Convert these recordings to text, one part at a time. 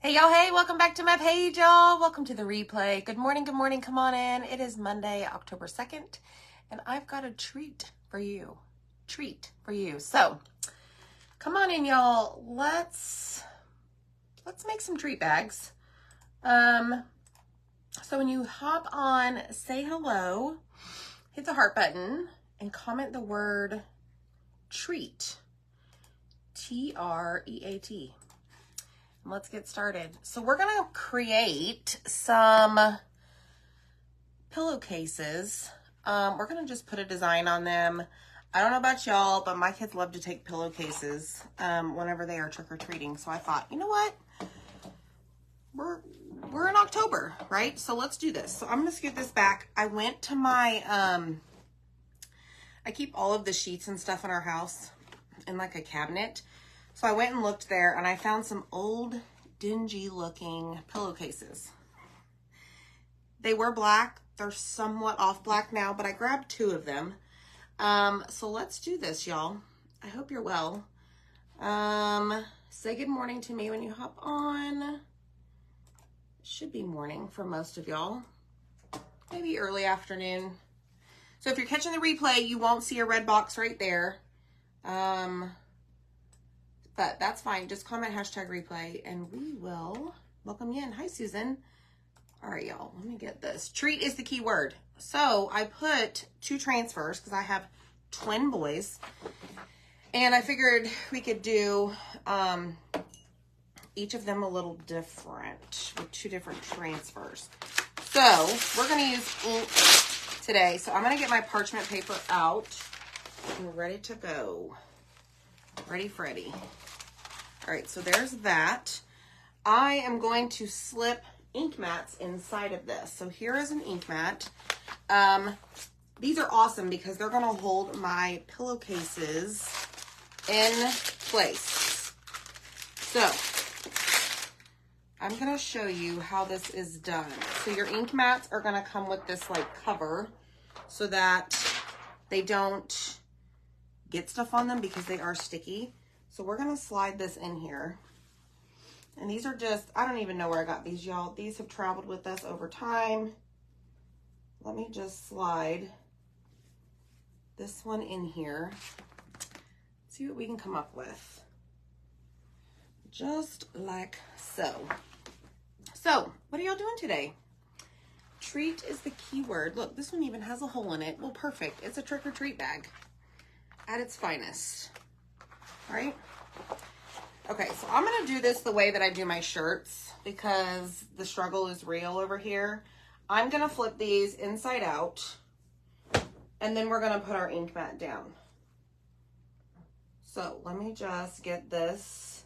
Hey y'all, hey, welcome back to my page, y'all. Welcome to the replay. Good morning, come on in. It is Monday, October 2nd, and I've got a treat for you. So, come on in, y'all. Let's make some treat bags. So when you hop on, say hello, hit the heart button, and comment the word treat. T-R-E-A-T. Let's get started. So we're going to create some pillowcases. We're going to just put a design on them. I don't know about y'all, but my kids love to take pillowcases whenever they are trick-or-treating. So I thought, you know what? We're in October, right? So let's do this. So I'm going to scoot this back. I went to my, I keep all of the sheets and stuff in our house in like a cabinet. So I went and looked there and I found some old, dingy looking pillowcases. They were black. They're somewhat off black now, but I grabbed two of them. So let's do this, y'all. I hope you're well. Say good morning to me when you hop on. It should be morning for most of y'all. Maybe early afternoon. So if you're catching the replay, you won't see a red box right there. But that's fine. Just comment hashtag replay and we will welcome you in. Hi, Susan. All right, y'all, let me get this. Treat is the key word. So I put two transfers because I have twin boys. And I figured we could do each of them a little different with two different transfers. So we're going to use ink today. So I'm going to get my parchment paper out and ready to go. Ready, Freddy. All right, so there's that. I am going to slip ink mats inside of this. So here is an ink mat. These are awesome because they're gonna hold my pillowcases in place. So I'm gonna show you how this is done. So your ink mats are gonna come with this like cover so that they don't get stuff on them because they are sticky. So we're going to slide this in here. And these are just, I don't even know where I got these, y'all. These have traveled with us over time. Let me just slide this one in here. See what we can come up with. Just like so. So, what are y'all doing today? Treat is the key word. Look, this one even has a hole in it. Well, perfect. It's a trick-or-treat bag at its finest. All right. Okay, so I'm going to do this the way that I do my shirts because the struggle is real over here. I'm going to flip these inside out and then we're going to put our ink mat down. So let me just get this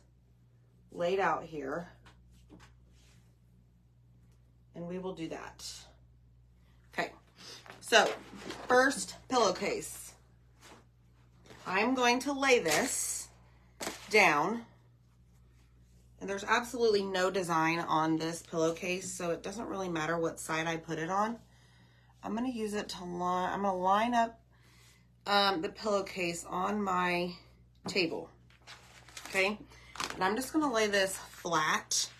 laid out here and we will do that. Okay, so first pillowcase. I'm going to lay this down, and there's absolutely no design on this pillowcase, so it doesn't really matter what side I put it on. I'm going to use it to line, I'm going to line up the pillowcase on my table, okay? And I'm just going to lay this flat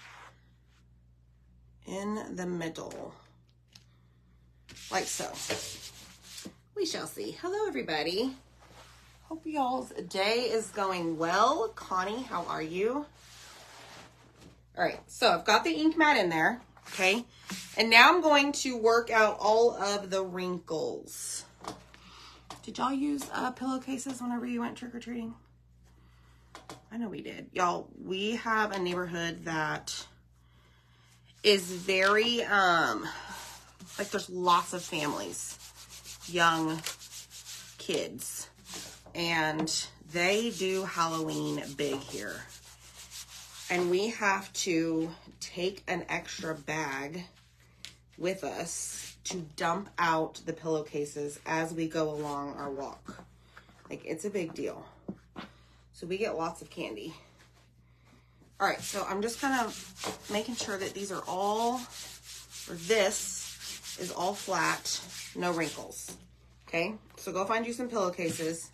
in the middle, like so. We shall see. Hello, everybody. Hope y'all's day is going well. Connie, how are you? All right, so I've got the ink mat in there, okay? And now I'm going to work out all of the wrinkles. Did y'all use pillowcases whenever you went trick-or-treating? I know we did. Y'all, we have a neighborhood that is very, like there's lots of families, young kids. And they do Halloween big here. And we have to take an extra bag with us to dump out the pillowcases as we go along our walk. Like, it's a big deal. So we get lots of candy. All right, so I'm just kind of making sure that these are all, or this is all flat, no wrinkles. Okay, so go find you some pillowcases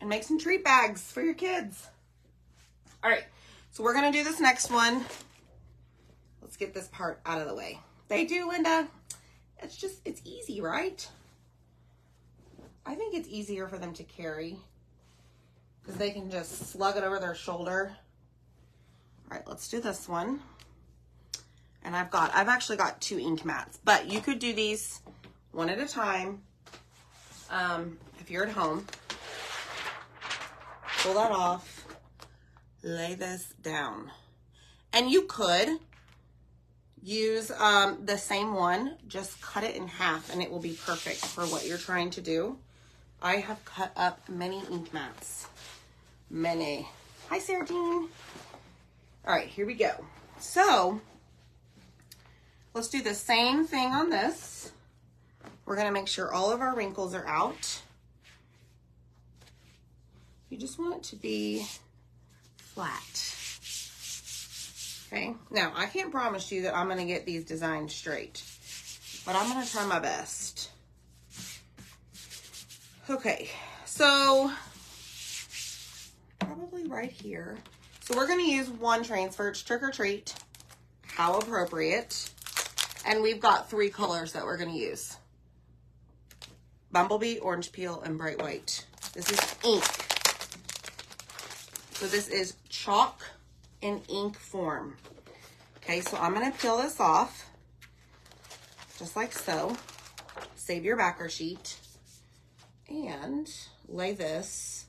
and make some treat bags for your kids. All right, so we're gonna do this next one let's get this part out of the way. They do, Linda. It's easy, right? I think it's easier for them to carry because they can just slug it over their shoulder. All right, let's do this one. And I've actually got 2 ink mats, but you could do these one at a time. If you're at home, pull that off, lay this down. And you could use the same one, just cut it in half and it will be perfect for what you're trying to do. I have cut up many ink mats. Many. Hi, Sarah Jean. All right, here we go. So let's do the same thing on this. We're gonna make sure all of our wrinkles are out. You just want it to be flat. Okay, now I can't promise you that I'm gonna get these designs straight, but I'm gonna try my best. Okay, so probably right here. So we're gonna use one transfer, it's Trick or Treat. How appropriate. And we've got 3 colors that we're gonna use. Bumblebee, Orange Peel, and Bright White. This is ink. So this is chalk in ink form. Okay, so I'm gonna peel this off, just like so. Save your backer sheet. And lay this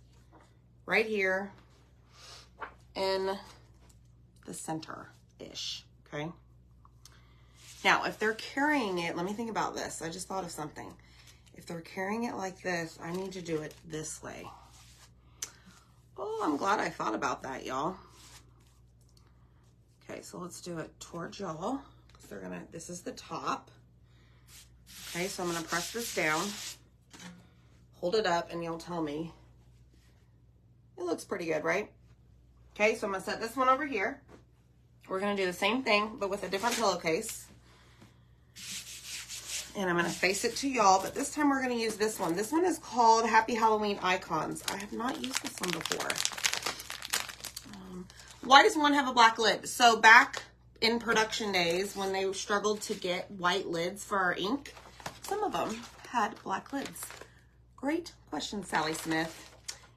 right here in the center-ish, okay? Now, if they're carrying it, let me think about this. I just thought of something. If they're carrying it like this, I need to do it this way. Oh, I'm glad I thought about that, y'all. Okay, so let's do it towards y'all. This is the top. Okay, so I'm gonna press this down, hold it up, and you'll tell me. It looks pretty good, right? Okay, so I'm gonna set this one over here. We're gonna do the same thing, but with a different pillowcase. And I'm gonna face it to y'all, but this time we're gonna use this one. This one is called Happy Halloween Icons. I have not used this one before. Why does one have a black lid? So back in production days, when they struggled to get white lids for our ink, some of them had black lids. Great question, Sally Smith.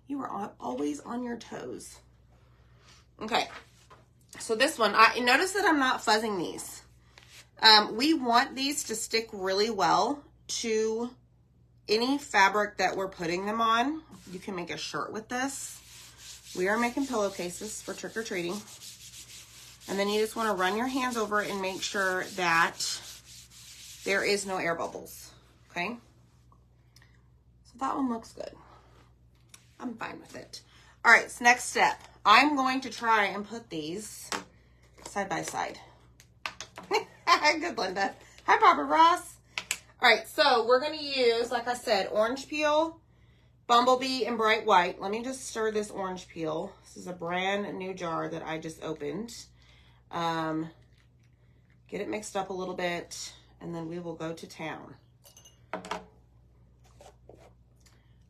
You are always on your toes. Okay, so this one, notice that I'm not fuzzing these. We want these to stick really well to any fabric that we're putting them on. You can make a shirt with this. We are making pillowcases for trick-or-treating. And then you just want to run your hands over it and make sure that there is no air bubbles, okay? So that one looks good. I'm fine with it. All right, so next step. I'm going to try and put these side by side. Good, Linda. Hi, Barbara Ross. All right, so we're going to use, like I said, orange peel, Bumblebee, and Bright White. Let me just stir this orange peel. This is a brand new jar that I just opened. Get it mixed up a little bit, and then we will go to town. But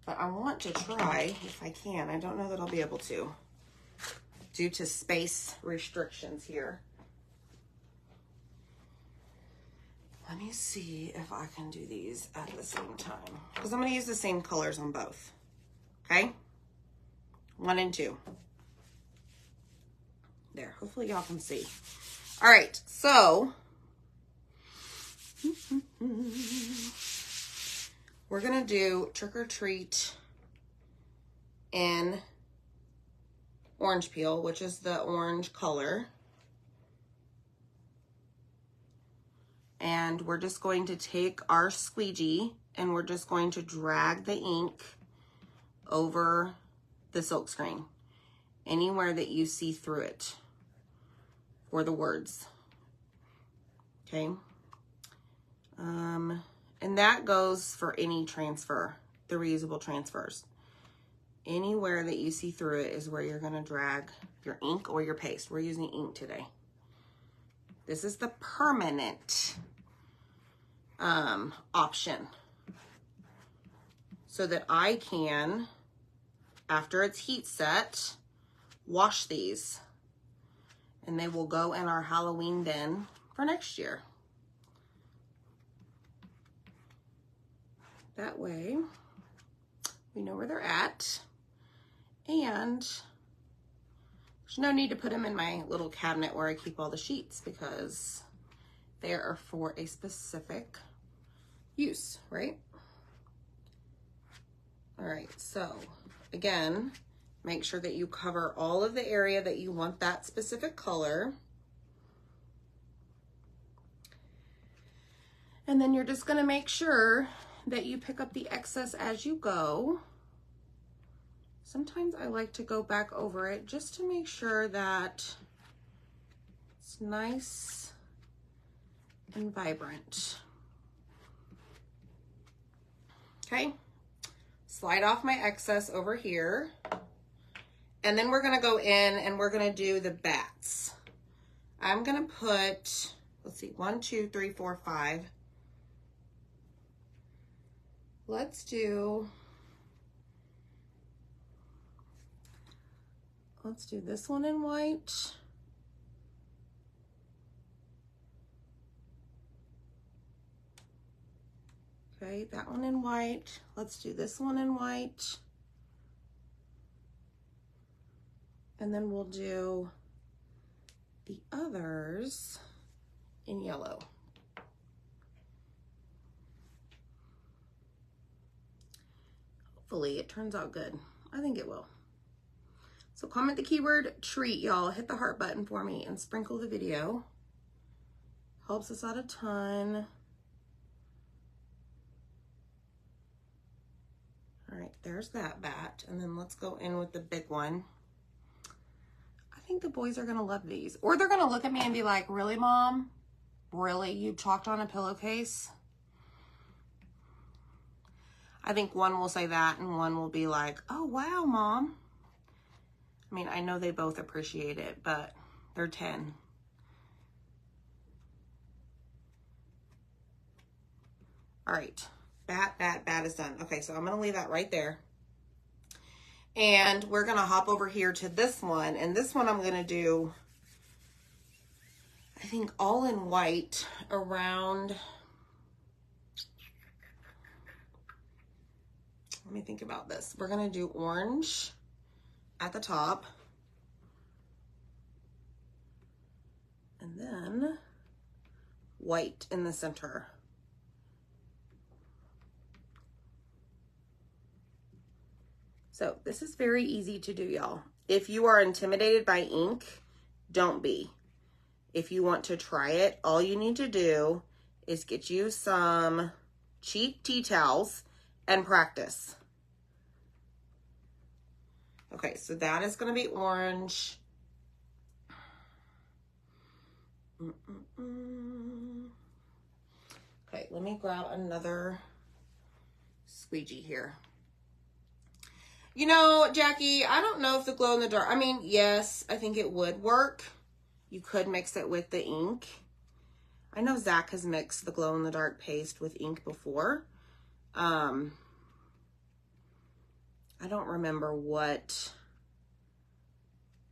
I want to try, if I can. I don't know that I'll be able to, due to space restrictions here. Let me see if I can do these at the same time, because I'm going to use the same colors on both. Okay? 1 and 2. There. Hopefully y'all can see. All right. So we're going to do Trick or Treat in orange peel, which is the orange color. And we're just going to take our squeegee and we're just going to drag the ink over the silk screen anywhere that you see through it for the words. Okay. And that goes for any transfer, the reusable transfers. Anywhere that you see through it is where you're going to drag your ink or your paste. We're using ink today. This is the permanent option, so that I can, after it's heat set, wash these, and they will go in our Halloween bin for next year. That way we know where they're at, and there's no need to put them in my little cabinet where I keep all the sheets because they are for a specific use, right? All right, so again, make sure that you cover all of the area that you want that specific color. And then you're just gonna make sure that you pick up the excess as you go. Sometimes I like to go back over it just to make sure that it's nice and vibrant. Okay, slide off my excess over here. And then we're gonna go in and we're gonna do the bats. I'm gonna put, let's see, 1, 2, 3, 4, 5. Let's do this one in white. Okay, that one in white. Let's do this one in white. And then we'll do the others in yellow. Hopefully it turns out good. I think it will. So comment the keyword treat, y'all. Hit the heart button for me and sprinkle the video. Helps us out a ton. All right, there's that bat. And then let's go in with the big one. I think the boys are gonna love these. Or they're gonna look at me and be like, really, Mom? Really? You chalked on a pillowcase? I think one will say that and one will be like, oh, wow, Mom. I mean, I know they both appreciate it, but they're 10. All right, bat is done. Okay, so I'm gonna leave that right there. And we're gonna hop over here to this one. And this one I'm gonna do, I think, all in white around, let me think about this. We're gonna do orange at the top. And then white in the center. So this is very easy to do, y'all. If you are intimidated by ink, don't be. If you want to try it, all you need to do is get you some cheap tea towels and practice. Okay, so that is going to be orange. Okay, let me grab another squeegee here. You know, Jackie, I don't know if the glow in the dark, I mean, yes, I think it would work. You could mix it with the ink. I know Zach has mixed the glow in the dark paste with ink before. I don't remember what,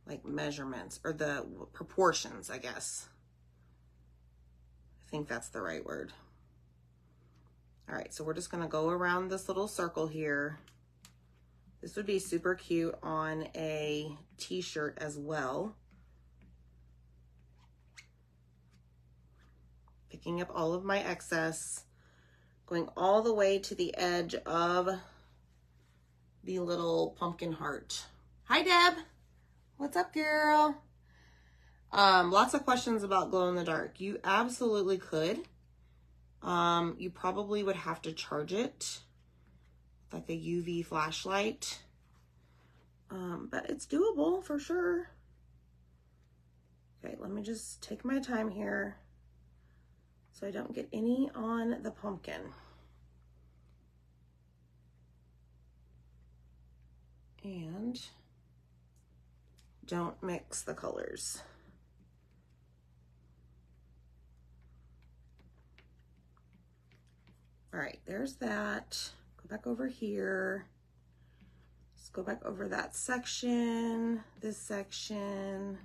like, measurements or the proportions, I guess. I think that's the right word. All right, so we're just gonna go around this little circle here. This would be super cute on a t-shirt as well. Picking up all of my excess, going all the way to the edge of the little pumpkin heart. Hi, Deb. What's up, girl? Lots of questions about glow in the dark. You absolutely could. You probably would have to charge it, like a UV flashlight. But it's doable for sure. Okay, let me just take my time here so I don't get any on the pumpkin. And don't mix the colors. All right, there's that. Go back over here. Let's go back over that section, this section.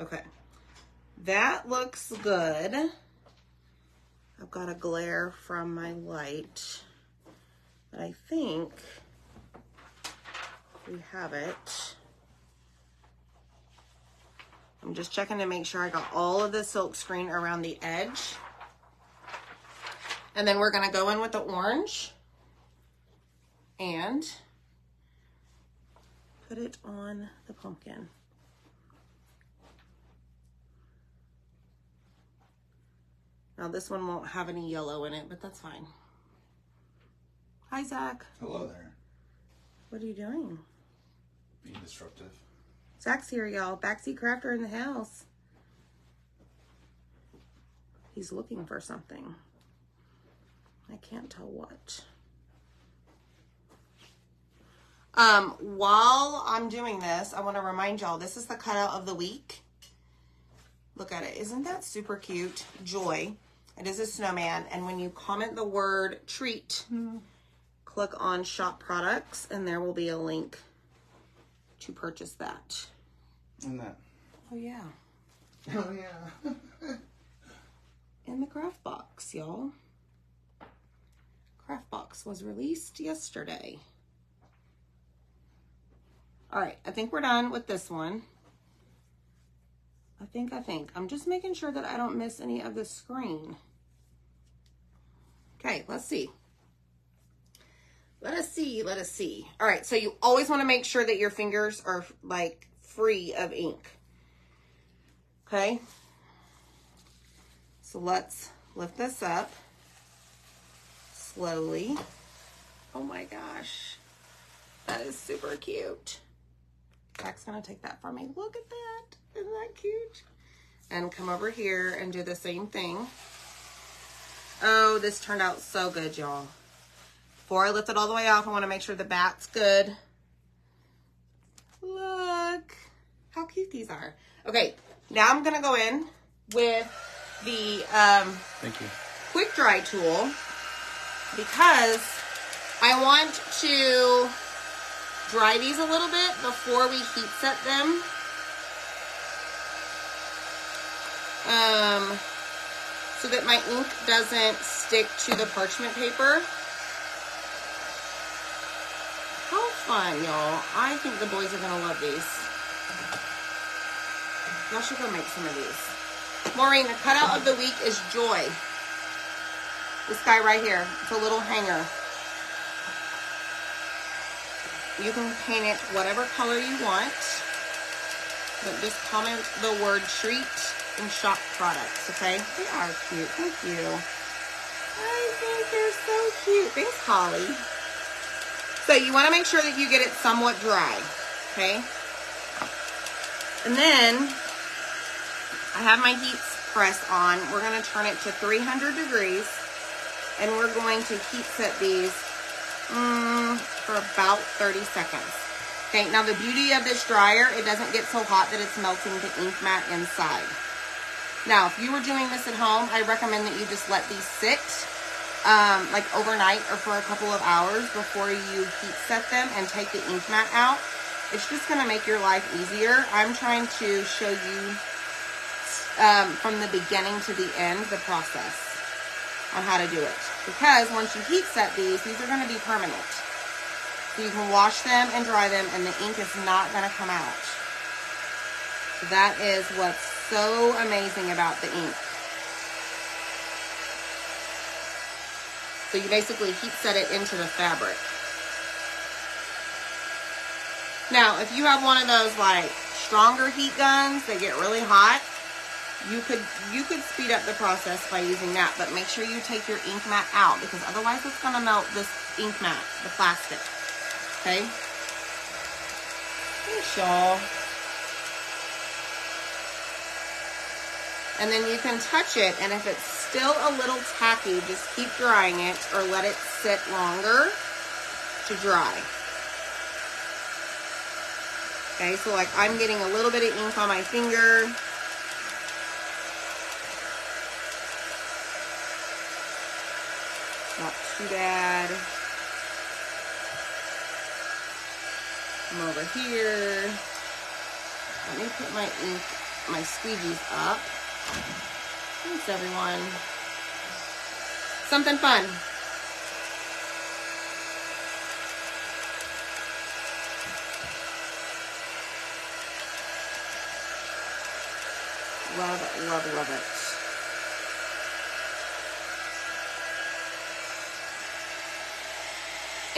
Okay. That looks good. I've got a glare from my light, but I think we have it. I'm just checking to make sure I got all of the silk screen around the edge. And then we're gonna go in with the orange and put it on the pumpkin. Now this one won't have any yellow in it, but that's fine. Hi, Zach. Hello there. What are you doing? Being disruptive. Zach's here, y'all. Backseat crafter in the house. He's looking for something. I can't tell what. While I'm doing this, I want to remind y'all, this is the cutout of the week. Look at it. Isn't that super cute? Joy. It is a snowman. And when you comment the word treat, click on shop products, and there will be a link to purchase that. And that. Oh, yeah. Oh, yeah. In the craft box, y'all. Craft box was released yesterday. All right, I think we're done with this one. I think. I'm just making sure that I don't miss any of the screen. Okay, let's see. Let us see. All right, so you always want to make sure that your fingers are like free of ink. Okay. So let's lift this up slowly. Oh my gosh. That is super cute. Zach's gonna take that from me. Look at that. Isn't that cute? And come over here and do the same thing. Oh, this turned out so good, y'all. Before I lift it all the way off, I want to make sure the back's good. Look how cute these are. Okay, now I'm gonna go in with the Thank you. quick dry tool because I want to dry these a little bit before we heat set them. So that my ink doesn't stick to the parchment paper. How fun, y'all. I think the boys are gonna love these. Y'all should go make some of these. Maureen, the cutout of the week is Joy. This guy right here. It's a little hanger. You can paint it whatever color you want, but just comment the word treat and shop products, okay? They are cute. Thank you. I think they're so cute. Thanks, Holly. So you want to make sure that you get it somewhat dry, okay? And then I have my heat press on. We're going to turn it to 300 degrees, and we're going to heat set these for about 30 seconds. Okay, now the beauty of this dryer, it doesn't get so hot that it's melting the ink mat inside. Now, if you were doing this at home, I recommend that you just let these sit like overnight or for a couple of hours before you heat set them and take the ink mat out. It's just going to make your life easier. I'm trying to show you from the beginning to the end the process on how to do it. Because once you heat set these are going to be permanent. So you can wash them and dry them and the ink is not going to come out. So that is what's so amazing about the ink. So you basically heat set it into the fabric. Now, if you have one of those like stronger heat guns that get really hot, you could speed up the process by using that, but make sure you take your ink mat out because otherwise it's gonna melt this ink mat, the plastic. Okay? Thanks, y'all. And then you can touch it, and if it's still a little tacky, just keep drying it or let it sit longer to dry. Okay, so like I'm getting a little bit of ink on my finger. Not too bad. I'm over here. Let me put my ink my squeegees up. Thanks, everyone. Something fun. Love, love, love it.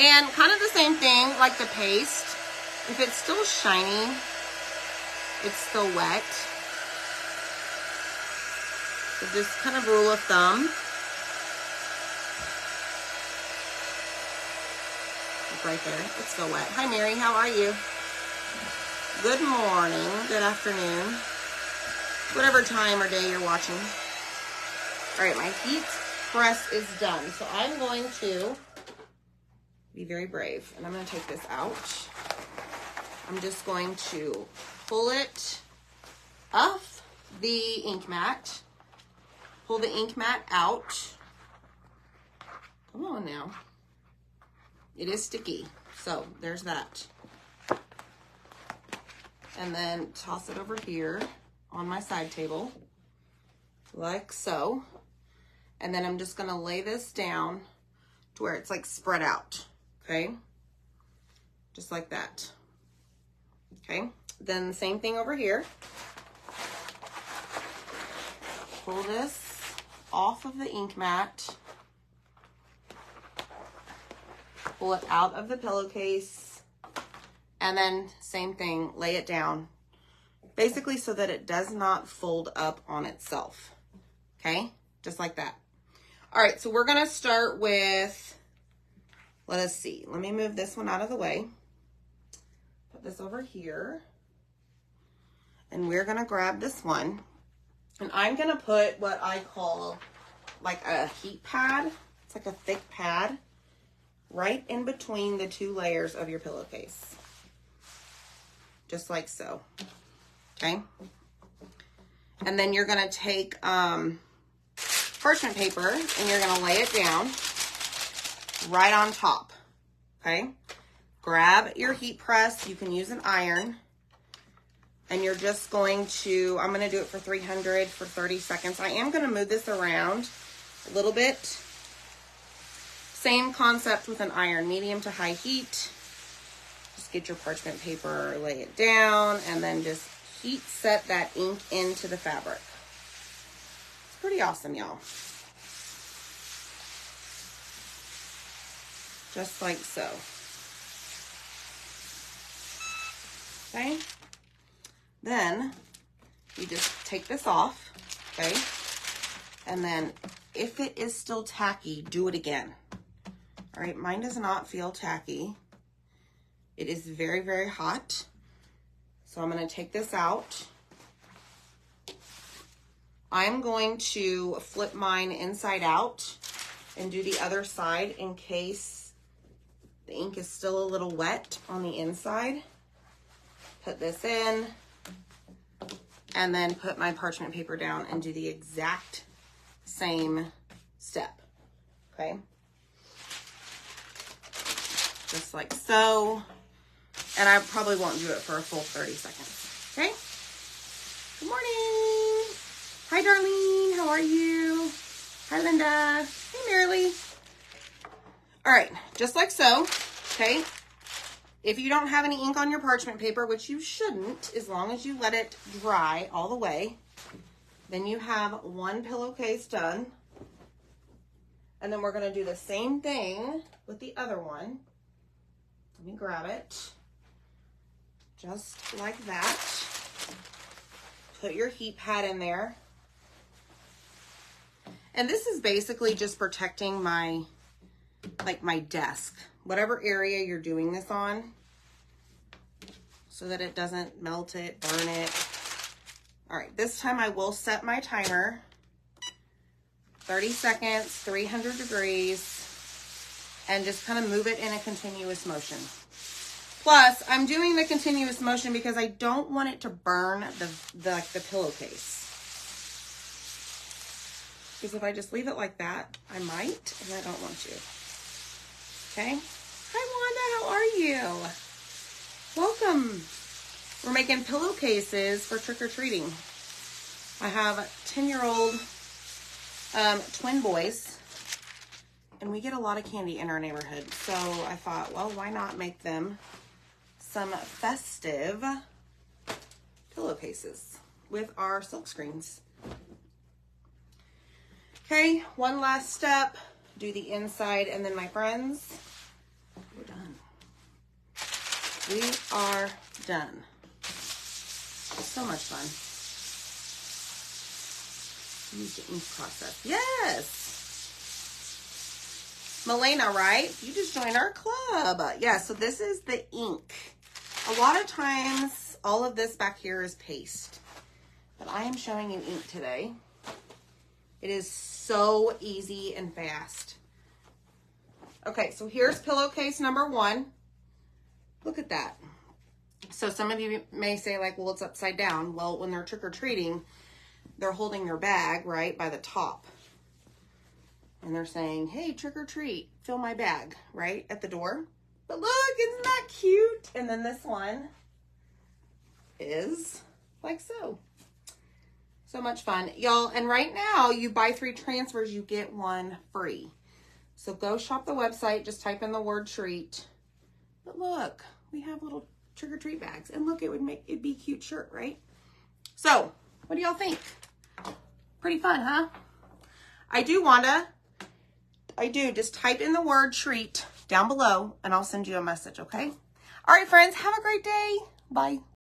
And kind of the same thing like the paste. If it's still shiny, it's still wet. So just kind of rule of thumb. Right there, it's still wet. Hi Mary, how are you? Good morning, good afternoon, whatever time or day you're watching. All right, my heat press is done. So I'm going to be very brave and I'm going to take this out. I'm just going to pull it off the ink mat. Pull the ink mat out. Come on now. It is sticky, so there's that. And then toss it over here on my side table, like so. And then I'm just gonna lay this down to where it's like spread out, okay? Just like that, okay? Then the same thing over here. Pull this off of the ink mat. Pull it out of the pillowcase, and then same thing, lay it down, basically so that it does not fold up on itself, okay? Just like that. All right, so we're gonna start with, let us see, let me move this one out of the way, put this over here, and we're gonna grab this one, and I'm gonna put what I call like a heat pad. It's like a thick pad right in between the two layers of your pillowcase. Just like so, okay? And then you're gonna take parchment paper and you're gonna lay it down right on top, okay? Grab your heat press, you can use an iron, and you're just going to, I'm gonna do it for 300 for 30 seconds. I am gonna move this around a little bit. Same concept with an iron, medium to high heat. Just get your parchment paper, lay it down, and then just heat set that ink into the fabric. It's pretty awesome, y'all. Just like so. Okay? Then you just take this off, okay? And then if it is still tacky, do it again. All right, mine does not feel tacky. It is very, very hot. So I'm gonna take this out. I'm going to flip mine inside out and do the other side in case the ink is still a little wet on the inside. Put this in, and then put my parchment paper down and do the exact same step, okay? Just like so. And I probably won't do it for a full 30 seconds, okay? Good morning. Hi, Darlene, how are you? Hi, Linda. Hey, Marilee. All right, just like so, okay? If you don't have any ink on your parchment paper, which you shouldn't, as long as you let it dry all the way, then you have one pillowcase done. And then we're gonna do the same thing with the other one. Let me grab it. Just like that. Put your heat pad in there. And this is basically just protecting my, like my desk, whatever area you're doing this on, so that it doesn't melt it, burn it. All right, this time I will set my timer. 30 seconds, 300 degrees, and just kind of move it in a continuous motion. Plus, I'm doing the continuous motion because I don't want it to burn the pillowcase. Because if I just leave it like that, I might, and I don't want to. Okay? Hi, Wanda, how are you? Welcome. We're making pillowcases for trick-or-treating. I have 10-year-old twin boys, and we get a lot of candy in our neighborhood. So I thought, well, why not make them some festive pillowcases with our silk screens. Okay, one last step. Do the inside, and then my friends, we're done. We are done. So much fun. Use the ink process. Yes. Milena, right? You just joined our club. Yeah, so this is the ink. A lot of times, all of this back here is paste. But I am showing you ink today. It is so easy and fast. Okay, so here's pillowcase number 1. Look at that. So some of you may say like, well, it's upside down. Well, when they're trick-or-treating, they're holding their bag, right, by the top. And they're saying, hey, trick-or-treat, fill my bag, right, at the door. But look, isn't that cute? And then this one is like so. So much fun, y'all. And right now, you buy 3 transfers, you get 1 free. So go shop the website, just type in the word treat. But look, we have little trick-or-treat bags. And look, it'd be a cute shirt, right? So, what do y'all think? Pretty fun, huh? I do, Wanda. I do. Just type in the word treat down below, and I'll send you a message, okay? All right, friends, have a great day. Bye.